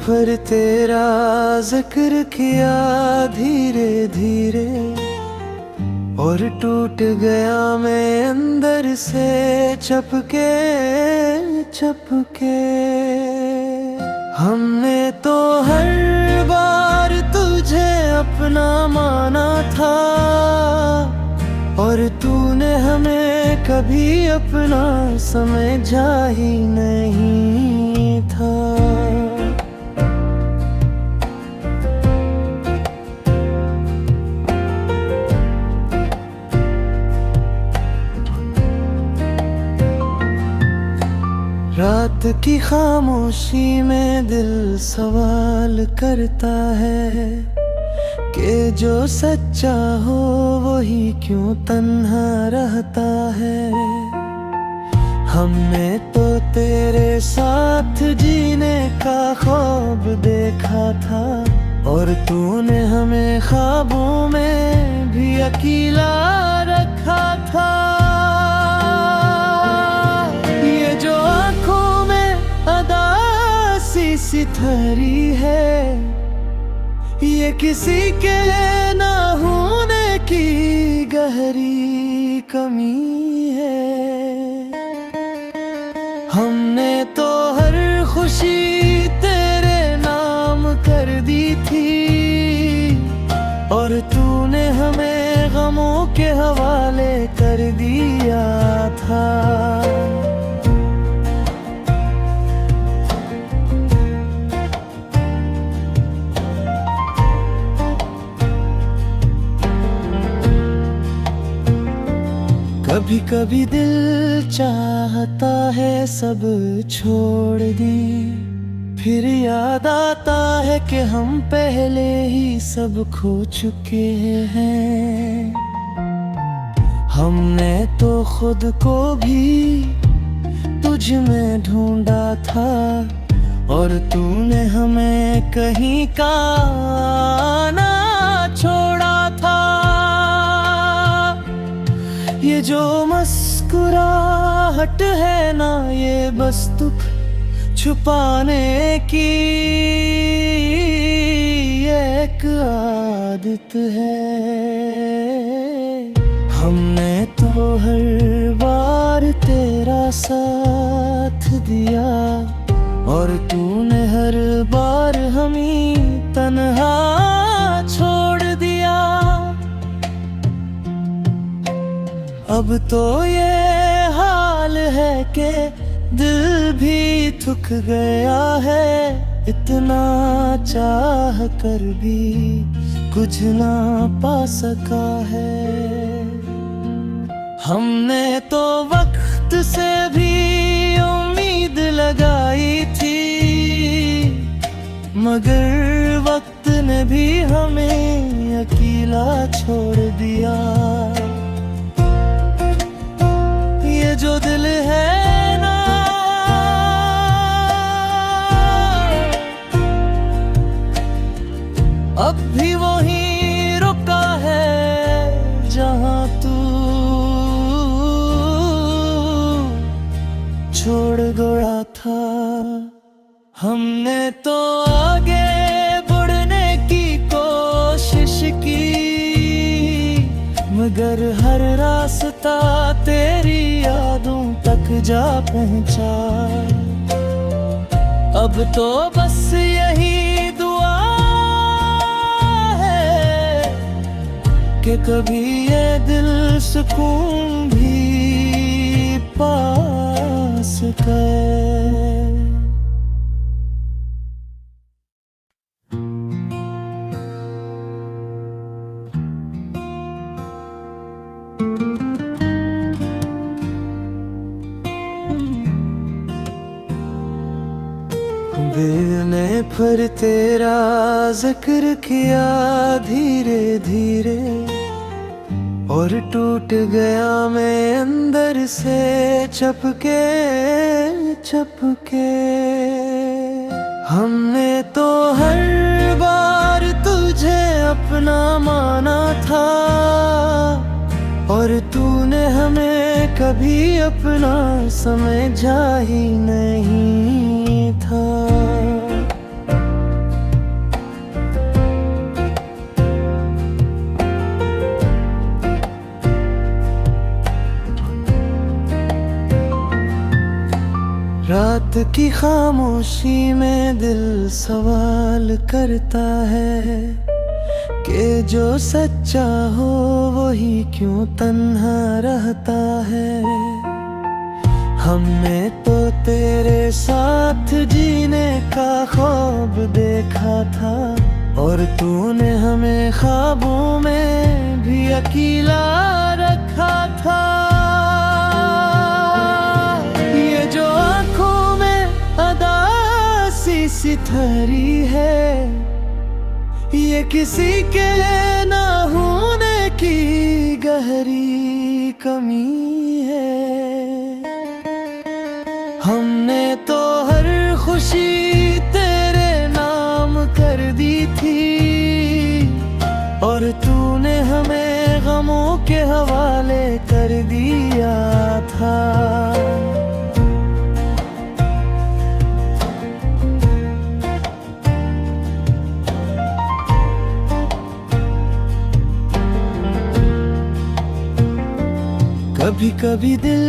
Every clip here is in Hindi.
पर तेरा जिक्र किया धीरे धीरे, और टूट गया मैं अंदर से चपके चपके। हमने तो हर बार तुझे अपना माना था, और तूने हमें कभी अपना समझा ही नहीं था। रात की खामोशी में दिल सवाल करता है कि जो सच्चा हो वही क्यों तन्हा रहता है। हमने तो तेरे साथ जीने का ख्वाब देखा था, और तूने हमें ख्वाबों में भी अकेला रखा था। ये जो आँखों में अदासी सी ठहरी है, ये किसी के ना होने की गहरी कमी है। हमने तो हर खुशी तेरे नाम कर दी थी, और तूने हमें गमों के हवाले कर दिया था। कभी कभी दिल चाहता है सब छोड़ दी, फिर याद आता है कि हम पहले ही सब खो चुके हैं। हमने तो खुद को भी तुझ में ढूंढा था, और तूने हमें कहीं का ना छोड़ा था। ये जो मुस्कुराहट है ना, ये बस दुख छुपाने की एक आदत है। हमने तो हर बार तेरा साथ दिया, और तूने हर बार हमें तन्हा छोड़ दिया। अब तो ये हाल है कि दिल भी थक गया है, इतना चाह कर भी कुछ ना पा सका है। हमने तो वक्त से भी उम्मीद लगाई थी, मगर वक्त ने भी हमें अकेला छोड़ दिया। ये जो दिल है ना, अब भी वहीं रुका है जहां तू छोड़ गया था। हमने तो आगे बढ़ने की कोशिश की, मगर हर रास्ता तेरी यादों तक जा पहुंचा। अब तो बस यही दुआ है कि कभी ये दिल सुकून भी पा सके। दिल ने पर तेरा जिक्र किया धीरे धीरे, और टूट गया मैं अंदर से चपके चपके। हमने तो हर बार तुझे अपना माना था, और तूने हमें कभी अपना समझा ही नहीं था। की खामोशी में दिल सवाल करता है कि जो सच्चा हो वही क्यों तन्हा रहता है। हमने तो तेरे साथ जीने का ख्वाब देखा था, और तूने हमें ख्वाबों में भी अकेला रखा था। ये जो आँखों में अदासी सी ठहरी है, ये किसी के ना होने की गहरी कमी है। हमने तो हर खुशी तेरे नाम कर दी थी, और तूने हमें गमों के हवाले कर दिया था। कभी कभी दिल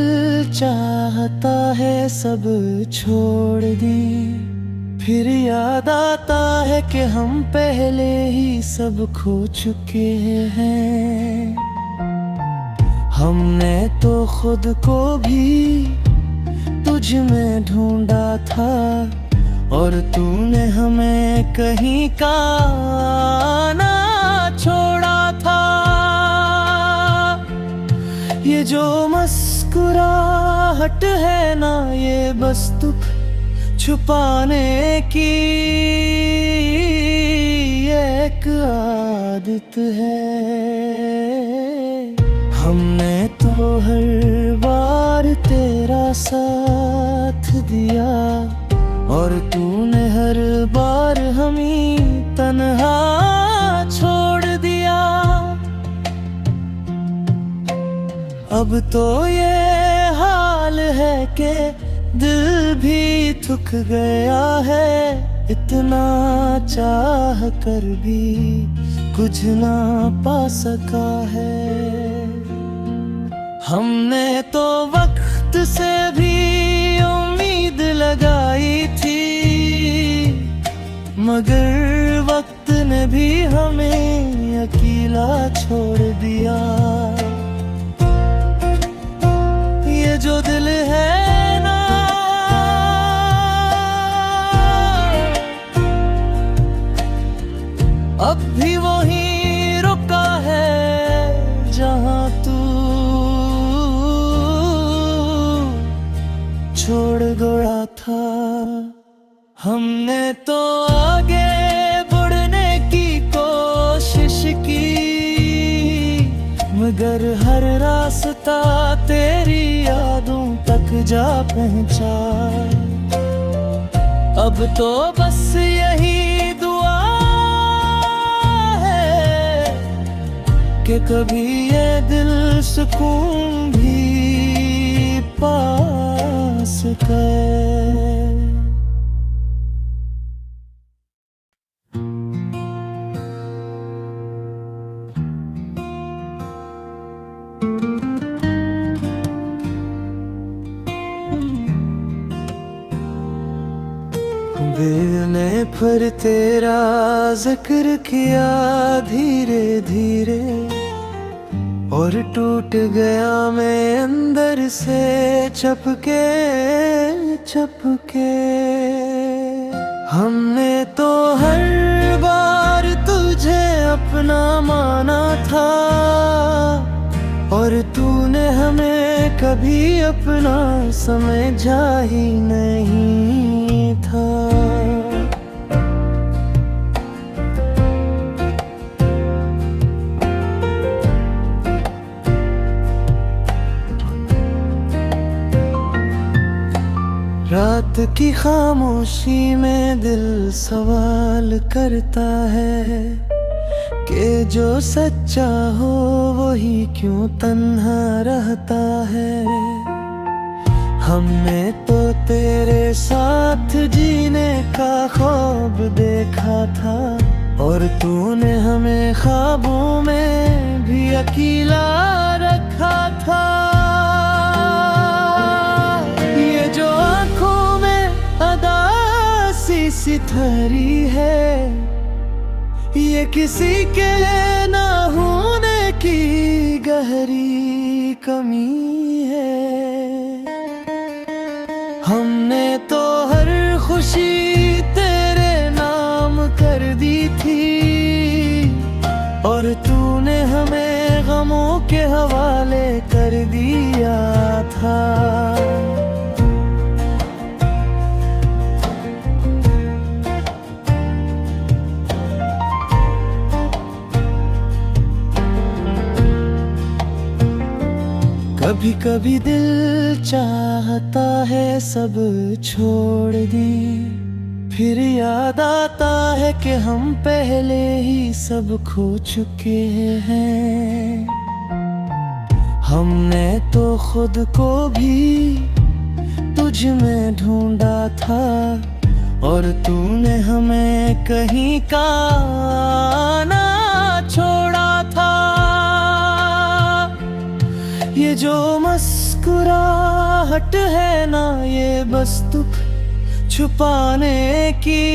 चाहता है सब छोड़ दें, फिर याद आता है कि हम पहले ही सब खो चुके हैं। हमने तो खुद को भी तुझ में ढूंढा था, और तूने हमें कहीं का ना छोड़ा था। ये जो मुस्कुराहट है ना, ये बस दुख छुपाने की एक आदत है। हमने तो हर बार तेरा साथ दिया, और तूने हर बार हमें तन्हा छोड़ दिया। अब तो ये हाल है कि दिल भी थक गया है, इतना चाह कर भी कुछ ना पा सका है। हमने तो वक्त से भी उम्मीद लगाई थी, मगर वक्त ने भी हमें अकेला छोड़ दिया। ये जो दिल है ना, अब भी वहीं रुका है जहां तू छोड़ गया था। हमने तो आगे बढ़ने की कोशिश की, मगर हर रास्ता तेरी यादों तक जा पहुंचा। अब तो बस यही दुआ है कि कभी ये दिल सुकून भी पा सके। दिल ने फिर तेरा जिक्र किया धीरे धीरे, और टूट गया मैं अंदर से चपके चपके। हमने तो हर बार तुझे अपना माना था, और तूने हमें कभी अपना समझा ही नहीं था। रात की खामोशी में दिल सवाल करता है कि जो सच्चा हो वही क्यों तन्हा रहता है। हमने तो तेरे साथ जीने का ख्वाब देखा था, और तूने हमें ख्वाबों में भी अकेला रखा था। ये जो आँखों में सी थरी है, ये किसी के ना होने की गहरी कमी है। हमने तो हर खुशी तेरे नाम कर दी थी, और तूने हमें गमों के हवाले कर दिया था। कभी कभी दिल चाहता है सब छोड़ दी, फिर याद आता है कि हम पहले ही सब खो चुके हैं। हमने तो खुद को भी तुझ में ढूंढा था, और तूने हमें कहीं का ना छोड़ा था। ये जो मुस्कुराहट है ना, ये बस दुख छुपाने की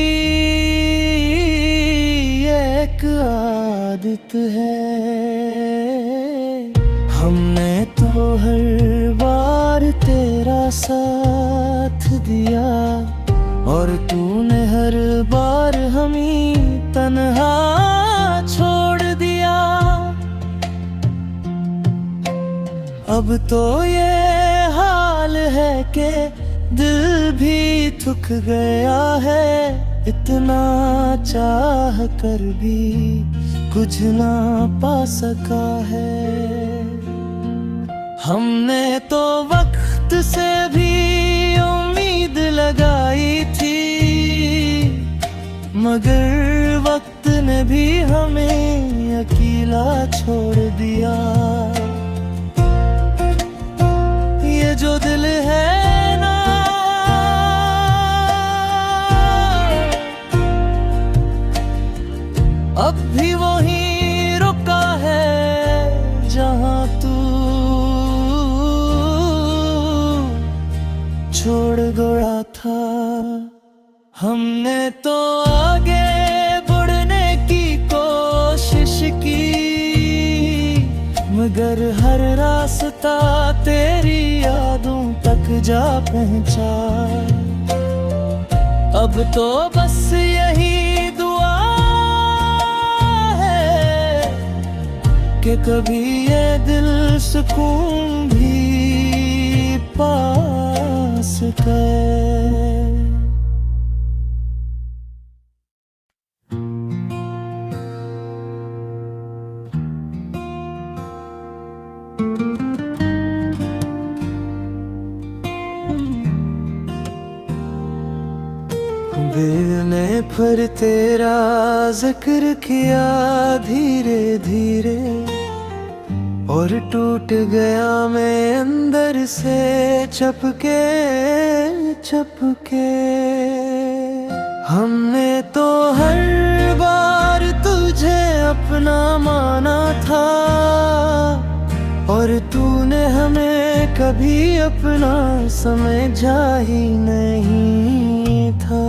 एक आदत है। हमने तो हर बार तेरा साथ दिया, और तूने हर बार हमें तन्हा छोड़ दिया। अब तो ये हाल है कि दिल भी थक गया है, इतना चाह कर भी कुछ ना पा सका है। हमने तो वक्त से भी उम्मीद लगाई थी, मगर वक्त ने भी हमें अकेला छोड़ दिया। ये जो दिल है ना, अब भी वहीं रुका है जहां तू छोड़ गया था। हमने तो आगे बढ़ने की कोशिश की, मगर हर रास्ता तेरी यादों तक जा पहुंचा। अब तो बस यही दुआ है कि कभी ये दिल सुकून भी पा सके। दिल ने फिर तेरा जिक्र किया धीरे धीरे, और टूट गया मैं अंदर से चपके चपके। हमने तो हर बार तुझे अपना माना था, और तूने हमें कभी अपना समझा ही नहीं था।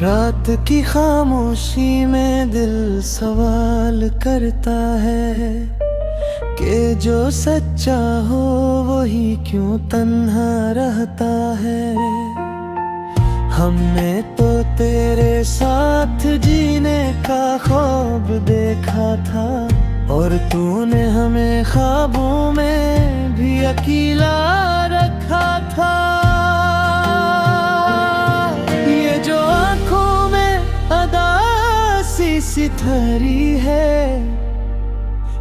रात की खामोशी में दिल सवाल करता है कि जो सच्चा हो वही क्यों तन्हा रहता है। हमने तो तेरे साथ जीने का ख्वाब देखा था, और तूने हमें ख्वाबों में भी अकेला रखा था। ये जो आँखों में अदासी सी थरी है,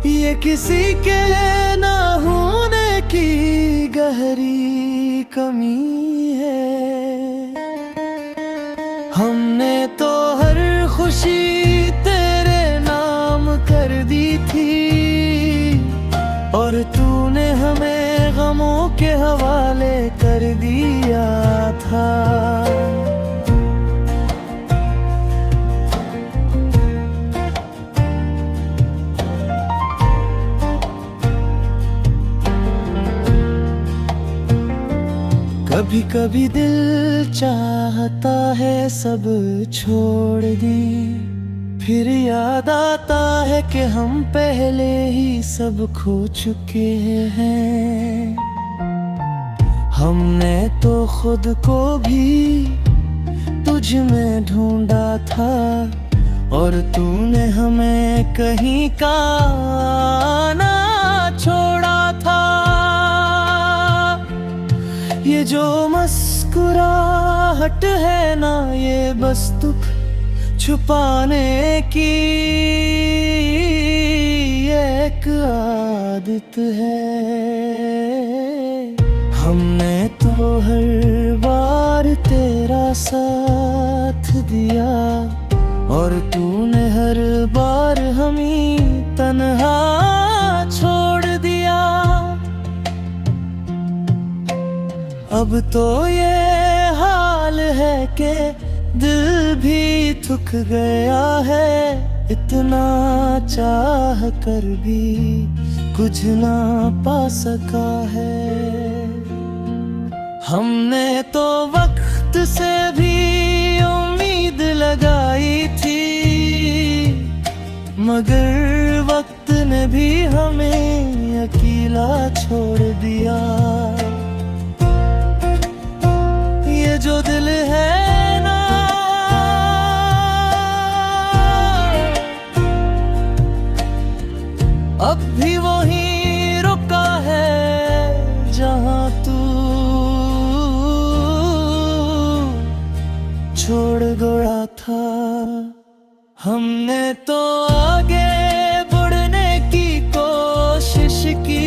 ये किसी के ना होने की गहरी कमी है। हमने तो हर खुशी तेरे नाम कर दी थी, और तूने हमें गमों के हवाले कर दिया था। कभी कभी दिल चाहता है सब छोड़ दी, फिर याद आता है कि हम पहले ही सब खो चुके हैं। हमने तो खुद को भी तुझ में ढूंढा था, और तूने हमें कहीं का ना छोड़ा था। ये जो मुस्कुराहट है ना, ये बस दुख छुपाने की एक आदत है। हमने तो हर बार तेरा साथ दिया, और तूने हर बार हमें तन्हा छोड़ दिया। अब तो ये हाल है कि दिल भी थक गया है, इतना चाह कर भी कुछ ना पा सका है। हमने तो वक्त से भी उम्मीद लगाई थी, मगर वक्त ने भी हमें अकेला छोड़ दिया। ये जो दिल है ना, अब भी वहीं रुका है जहां तू छोड़ गया था। हमने तो आगे बढ़ने की कोशिश की,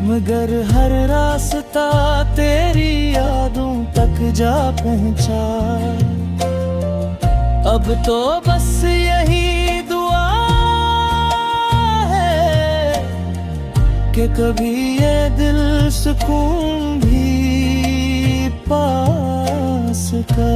मगर हर रास्ता तेरी यादों तक जा पहुंचा। अब तो बस यही दुआ है कि कभी ये दिल सुकून भी पा सके।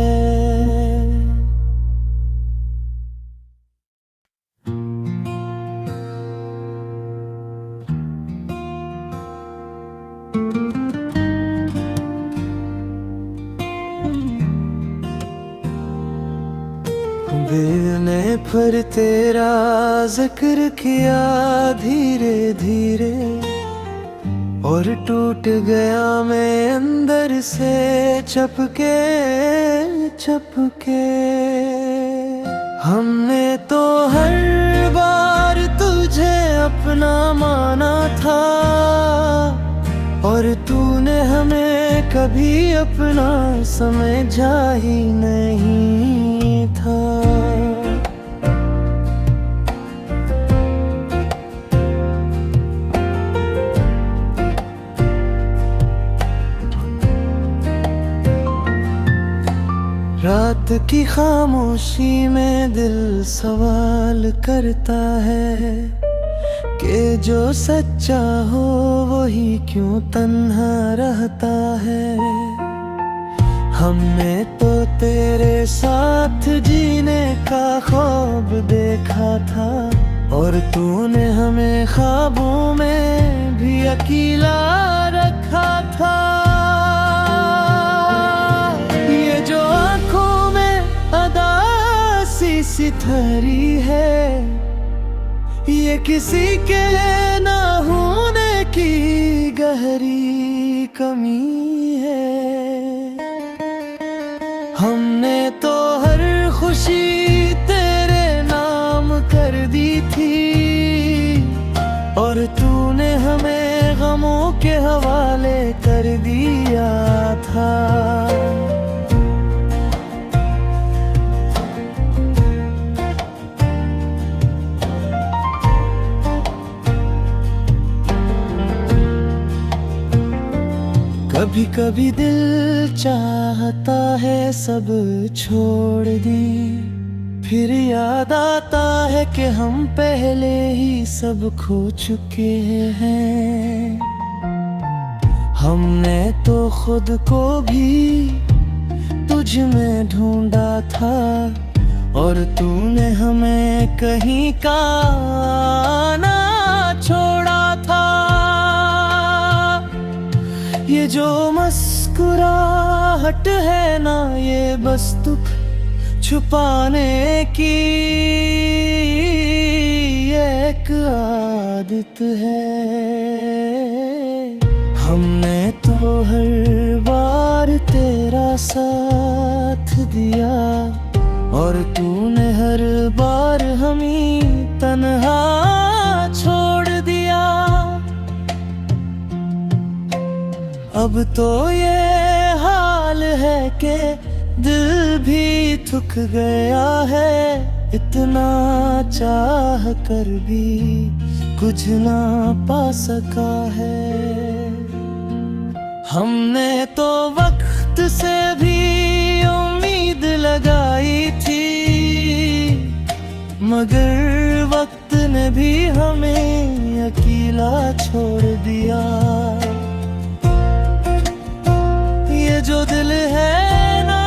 दिल ने फिर तेरा जिक्र किया धीरे धीरे, और टूट गया मैं अंदर से चपके चपके। हमने तो हर बार तुझे अपना माना था, और तूने हमें कभी अपना समझा ही नहीं था। रात की खामोशी में दिल सवाल करता है कि जो सच्चा हो वही क्यों तन्हा रहता है। हमने तो तेरे साथ जीने का ख्वाब देखा था, और तूने हमें ख्वाबों में भी अकेला रखा था। ये जो आँखों में अदासी सी ठहरी है, ये किसी के ना होने की गहरी कमी है। हमने तो हर खुशी तेरे नाम कर दी थी, और तूने हमें गमों के हवाले कर दिया था। कभी कभी दिल चाहता है सब छोड़ दी, फिर याद आता है कि हम पहले ही सब खो चुके हैं। हमने तो खुद को भी तुझ में ढूंढा था, और तूने हमें कहीं का ना छोड़ा था। ये जो चाहत है ना ये बस दुख छुपाने की एक आदत है। हमने तो हर बार तेरा साथ दिया और तूने हर बार हमें तन्हा छोड़ दिया। अब तो ये हाल है कि दिल भी थक गया है, इतना चाह कर भी कुछ ना पा सका है। हमने तो वक्त से भी उम्मीद लगाई थी, मगर वक्त ने भी हमें अकेला छोड़ दिया। ये जो दिल है ना,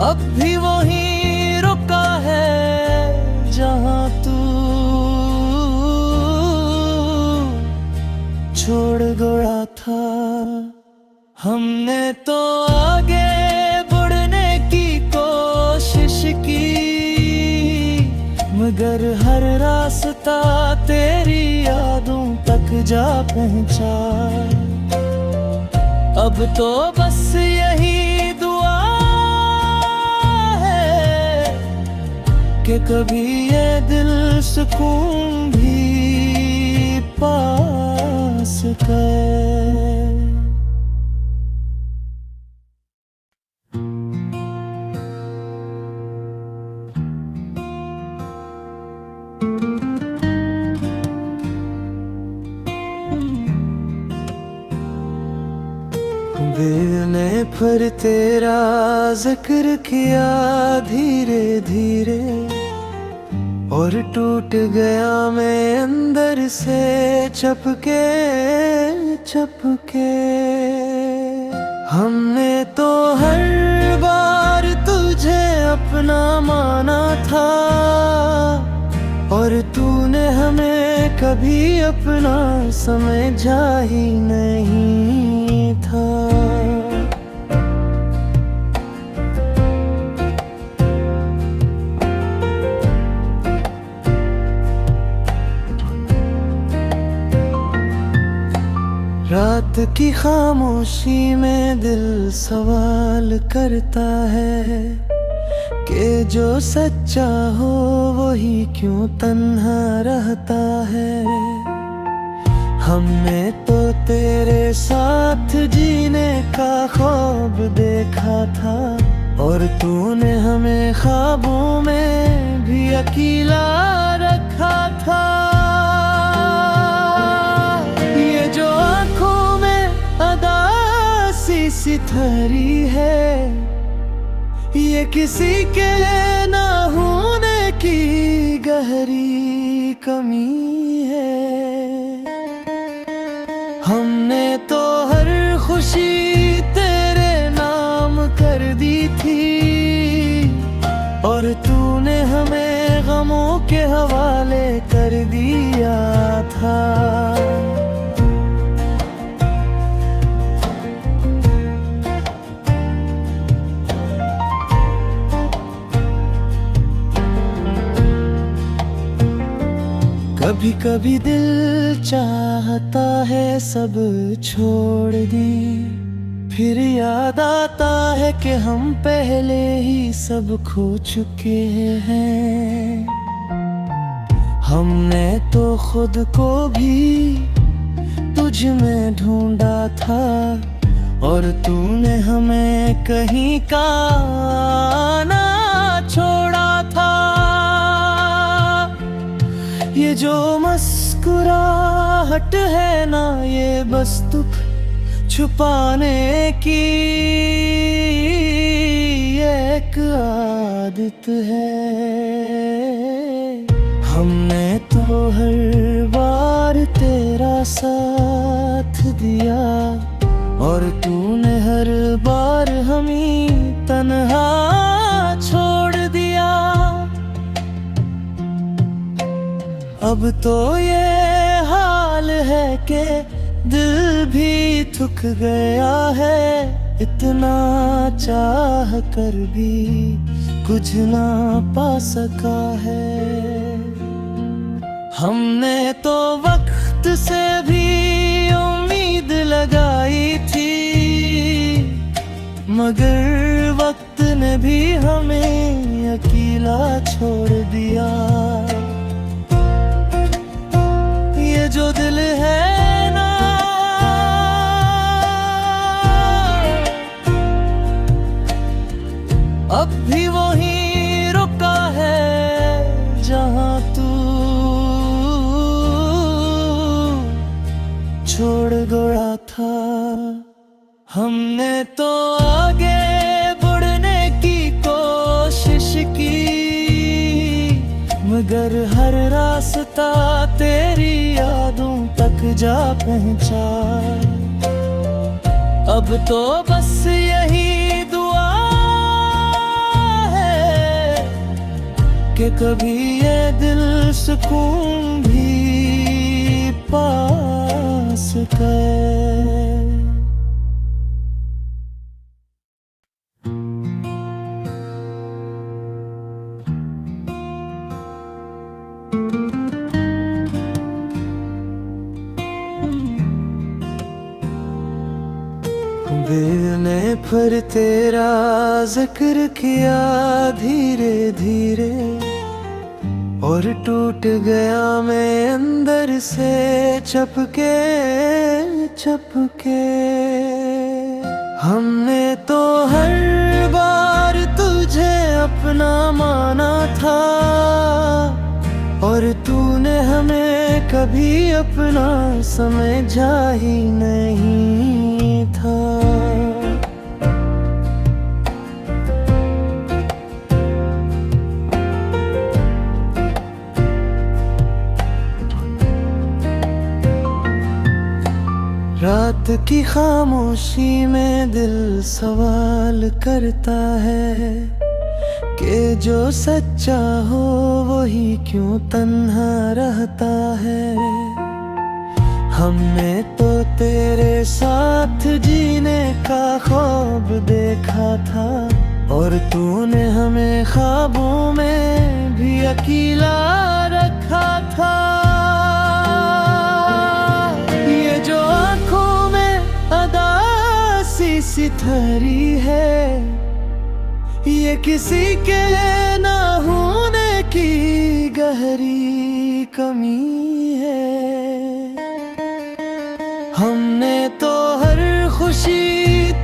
अब भी वहीं रुका है जहां तू छोड़ गया था। हमने तो आगे बढ़ने की कोशिश की, मगर हर रास्ता तेरी यादों तक जा पहुंचा। अब तो बस यही दुआ है कि कभी ये दिल सुकून भी पा सके। दिल ने फिर तेरा जिक्र किया धीरे धीरे, और टूट गया मैं अंदर से चपके चपके। हमने तो हर बार तुझे अपना माना था, और तूने हमें कभी अपना समझा ही नहीं था। रात की खामोशी में दिल सवाल करता है कि जो सच्चा हो वही क्यों तन्हा रहता है। हमने तो तेरे साथ जीने का ख्वाब देखा था, और तूने हमें ख्वाबों में भी अकेला रखा था। ये जो आँखों में अदासी सी ठहरी है, ये किसी के ना होने की गहरी कमी है। हमने तो हर खुशी तेरे नाम कर दी थी, और तूने हमें गमों के हवाले कर दिया था। कभी कभी दिल चाहता है सब छोड़ दी, फिर याद आता है कि हम पहले ही सब खो चुके हैं। हमने तो खुद को भी तुझ में ढूंढा था, और तूने हमें कहीं का ना छोड़ा था। ये जो मुस्कुराहट है ना ये बस दुख छुपाने की एक आदत है। हमने तो हर बार तेरा साथ दिया, और तूने हर बार हमें तन्हा छोड़ दिया। अब तो ये हाल है कि दिल भी थक गया है, इतना चाह कर भी कुछ ना पा सका है। हमने तो वक्त से भी उम्मीद लगाई थी, मगर वक्त ने भी हमें अकेला छोड़ दिया। ये जो दिल है ना, अब भी वहीं रुका है जहां तू छोड़ गया था। हमने तो आगे बढ़ने की कोशिश की, मगर हर रास्ता तेरी यादों तक जा पहुंचा। अब तो बस यही दुआ है कि कभी ये दिल सुकून भी पा सके। दिल ने फिर तेरा जिक्र किया धीरे धीरे, और टूट गया मैं अंदर से चपके चपके। हमने तो हर बार तुझे अपना माना था, और तूने हमें कभी अपना समझा ही नहीं था। रात की खामोशी में दिल सवाल करता है कि जो सच्चा हो वही क्यों तन्हा रहता है। हमने तो तेरे साथ जीने का ख्वाब देखा था, और तूने हमें ख्वाबों में भी अकेला रखा था। ये जो आँखों में अदासी सी ठहरी है, ये किसी के ना होने की गहरी कमी है। हमने तो हर खुशी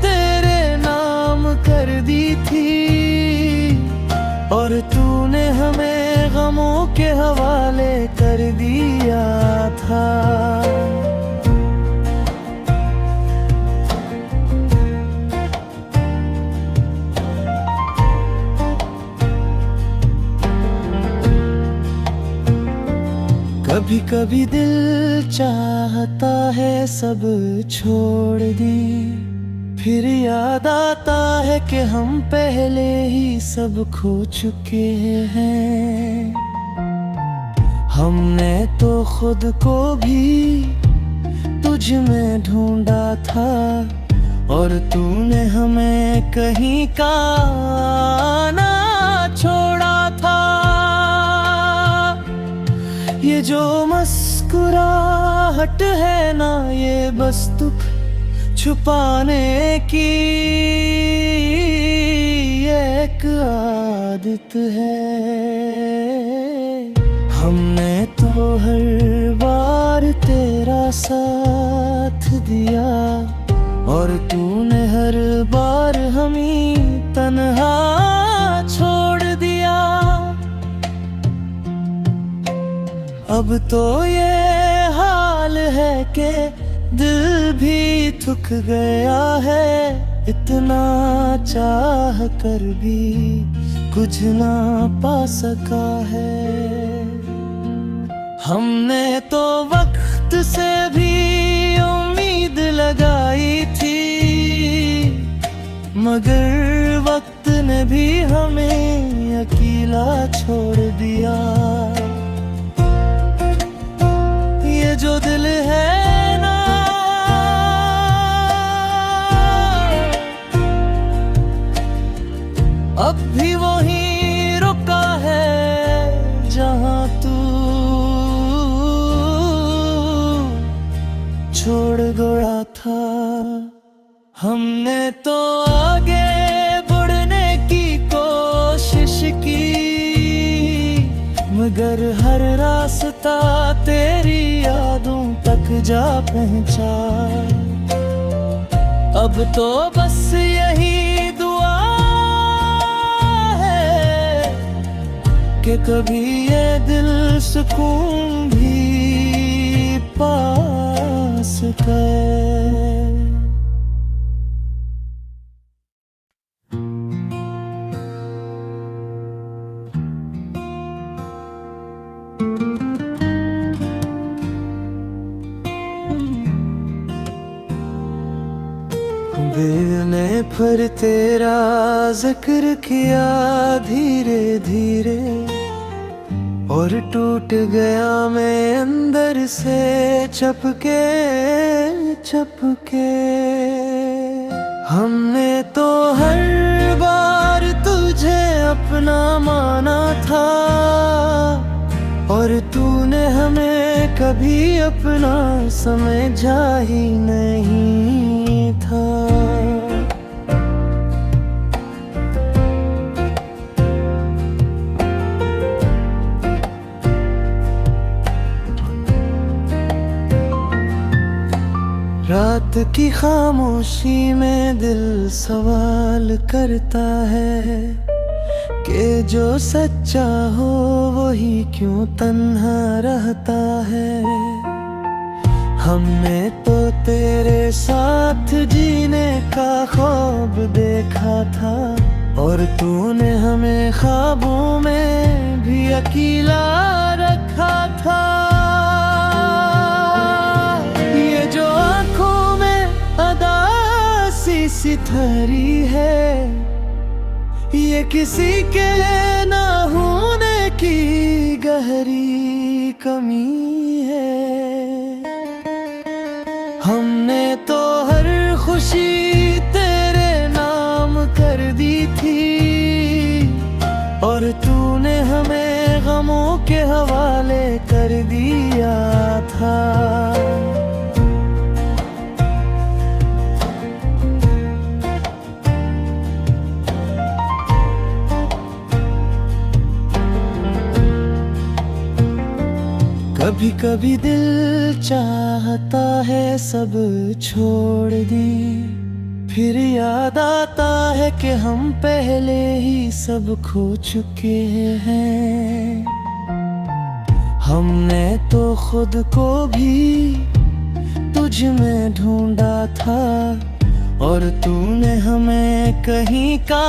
तेरे नाम कर दी थी, और तूने हमें गमों के हवाले कर दिया था। कभी कभी दिल चाहता है सब छोड़ दी, फिर याद आता है कि हम पहले ही सब खो चुके हैं। हमने तो खुद को भी तुझ में ढूंढा था, और तूने हमें कहीं का ना छोड़ा था। ये जो मुस्कुराहट है ना, ये बस दुख छुपाने की एक आदत है। हमने तो हर बार तेरा साथ दिया, और तूने हर बार हमें तन्हा छोड़ दिया। अब तो ये हाल है कि दिल भी थक गया है, इतना चाह कर भी कुछ ना पा सका है। हमने तो वक्त से भी उम्मीद लगाई थी, मगर वक्त ने भी हमें अकेला छोड़ दिया। ये जो दिल है अब भी वहीं रुका है जहां तू छोड़ गया था। हमने तो आगे बढ़ने की कोशिश की, मगर हर रास्ता तेरी यादों तक जा पहुंचा। अब तो बस यही दुआ है कि कभी ये दिल सुकून भी पा सके। दिल ने फिर तेरा जिक्र किया धीरे धीरे, और टूट गया मैं अंदर से चपके चपके। हमने तो हर बार तुझे अपना माना था, और तूने हमें कभी अपना समझा ही नहीं था। रात की खामोशी में दिल सवाल करता है कि जो सच्चा हो वही क्यों तन्हा रहता है। हमने तो तेरे साथ जीने का ख्वाब देखा था, और तूने हमें ख्वाबों में भी अकेला रखा था। ये जो आँखों में अदासी सी ठहरी है, ये किसी के ना होने की गहरी कमी है। हमने तो हर खुशी तेरे नाम कर दी थी, और तूने हमें गमों के हवाले कर दिया था। कभी कभी दिल चाहता है सब छोड़ दी, फिर याद आता है कि हम पहले ही सब खो चुके हैं। हमने तो खुद को भी तुझ में ढूंढा था, और तूने हमें कहीं का